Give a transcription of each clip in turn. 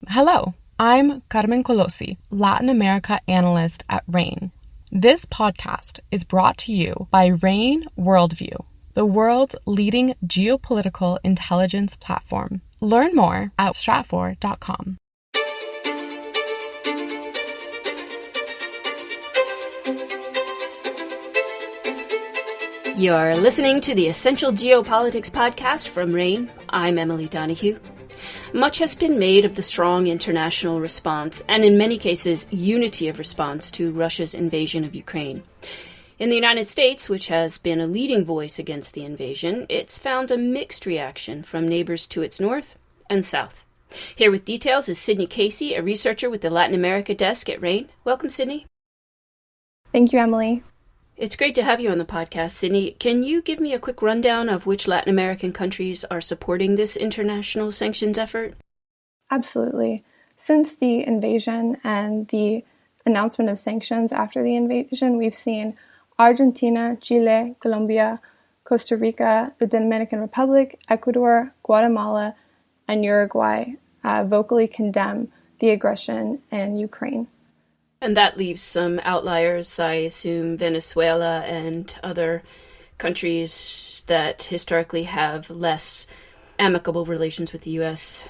Hello, I'm Carmen Colosi, Latin America analyst at RANE. This podcast is brought to you by RANE Worldview, the world's leading geopolitical intelligence platform. Learn more at stratfor.com. You're listening to the Essential Geopolitics podcast from RANE. I'm Emily Donahue. Much has been made of the strong international response, and in many cases, unity of response to Russia's invasion of Ukraine. In the United States, which has been a leading voice against the invasion, it's found a mixed reaction from neighbors to its north and south. Here with details is Sydney Casey, a researcher with the Latin America desk at RANE. Welcome, Sydney. Thank you, Emily. It's great to have you on the podcast, Sydney. Can you give me a quick rundown of which Latin American countries are supporting this international sanctions effort? Absolutely. Since the invasion and the announcement of sanctions after the invasion, we've seen Argentina, Chile, Colombia, Costa Rica, the Dominican Republic, Ecuador, Guatemala, and Uruguay vocally condemn the aggression in Ukraine. And that leaves some outliers, I assume Venezuela and other countries that historically have less amicable relations with the U.S.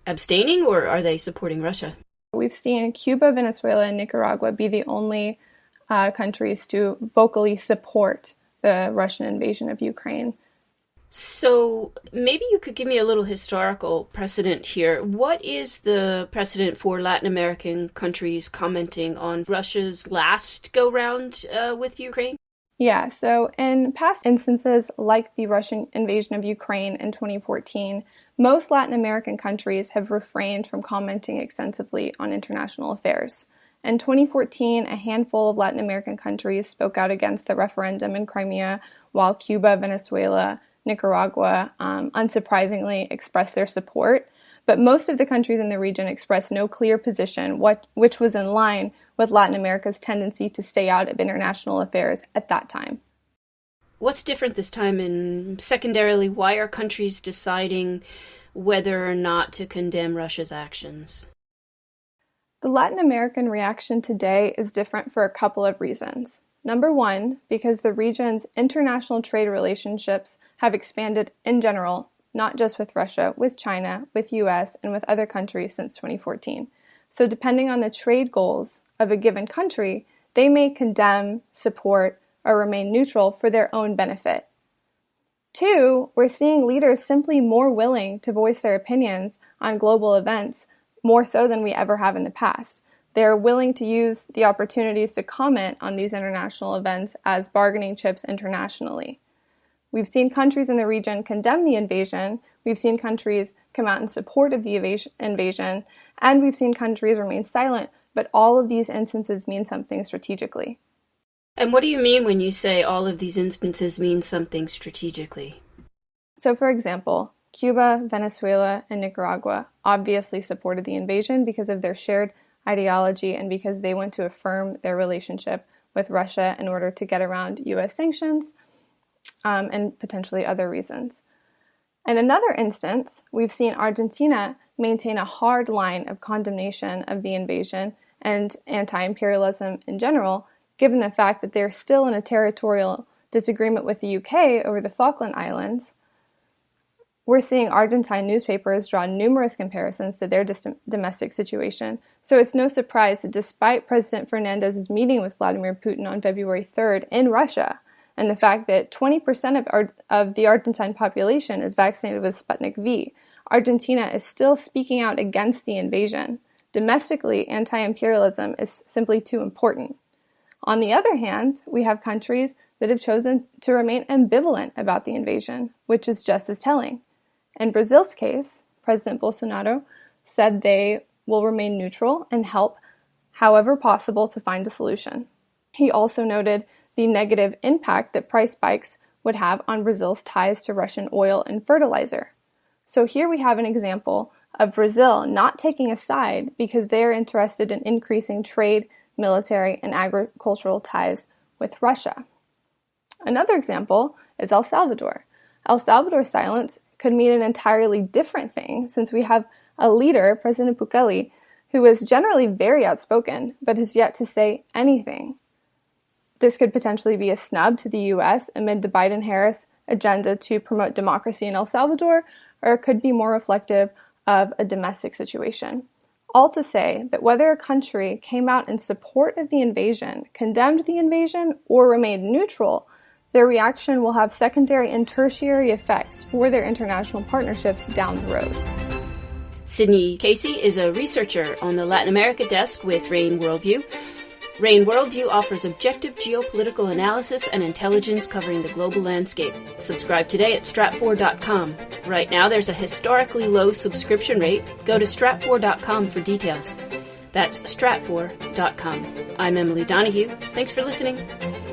abstaining, or are they supporting Russia? We've seen Cuba, Venezuela, and Nicaragua be the only countries to vocally support the Russian invasion of Ukraine. So maybe you could give me a little historical precedent here. What is the precedent for Latin American countries commenting on Russia's last go-round with Ukraine? Yeah, so in past instances like the Russian invasion of Ukraine in 2014, most Latin American countries have refrained from commenting extensively on international affairs. In 2014, a handful of Latin American countries spoke out against the referendum in Crimea, while Cuba, Venezuela, Nicaragua, unsurprisingly, expressed their support. But most of the countries in the region expressed no clear position, which was in line with Latin America's tendency to stay out of international affairs at that time. What's different this time, and secondarily, why are countries deciding whether or not to condemn Russia's actions? The Latin American reaction today is different for a couple of reasons. Number one, because the region's international trade relationships have expanded in general, not just with Russia, with China, with US, and with other countries since 2014. So depending on the trade goals of a given country, they may condemn, support, or remain neutral for their own benefit. Two, we're seeing leaders simply more willing to voice their opinions on global events, more so than we ever have in the past. They are willing to use the opportunities to comment on these international events as bargaining chips internationally. We've seen countries in the region condemn the invasion, we've seen countries come out in support of the invasion, and we've seen countries remain silent, but all of these instances mean something strategically. And what do you mean when you say all of these instances mean something strategically? So, for example, Cuba, Venezuela, and Nicaragua obviously supported the invasion because of their shared ideology and because they want to affirm their relationship with Russia in order to get around U.S. sanctions and potentially other reasons. In another instance, we've seen Argentina maintain a hard line of condemnation of the invasion and anti-imperialism in general, given the fact that they're still in a territorial disagreement with the UK over the Falkland Islands. We're seeing Argentine newspapers draw numerous comparisons to their domestic situation, so it's no surprise that despite President Fernandez's meeting with Vladimir Putin on February 3rd in Russia, and the fact that 20% of the Argentine population is vaccinated with Sputnik V, Argentina is still speaking out against the invasion. Domestically, anti-imperialism is simply too important. On the other hand, we have countries that have chosen to remain ambivalent about the invasion, which is just as telling. In Brazil's case, President Bolsonaro said they will remain neutral and help however possible to find a solution. He also noted the negative impact that price spikes would have on Brazil's ties to Russian oil and fertilizer. So here we have an example of Brazil not taking a side because they are interested in increasing trade, military, and agricultural ties with Russia. Another example is El Salvador. El Salvador's silence could mean an entirely different thing, since we have a leader, President Bukele, who was generally very outspoken, but has yet to say anything. This could potentially be a snub to the U.S. amid the Biden-Harris agenda to promote democracy in El Salvador, or it could be more reflective of a domestic situation. All to say that whether a country came out in support of the invasion, condemned the invasion, or remained neutral, their reaction will have secondary and tertiary effects for their international partnerships down the road. Sydney Casey is a researcher on the Latin America desk with RANE Worldview. RANE Worldview offers objective geopolitical analysis and intelligence covering the global landscape. Subscribe today at strat4.com. Right now there's a historically low subscription rate. Go to strat4.com for details. That's strat4.com. I'm Emily Donahue. Thanks for listening.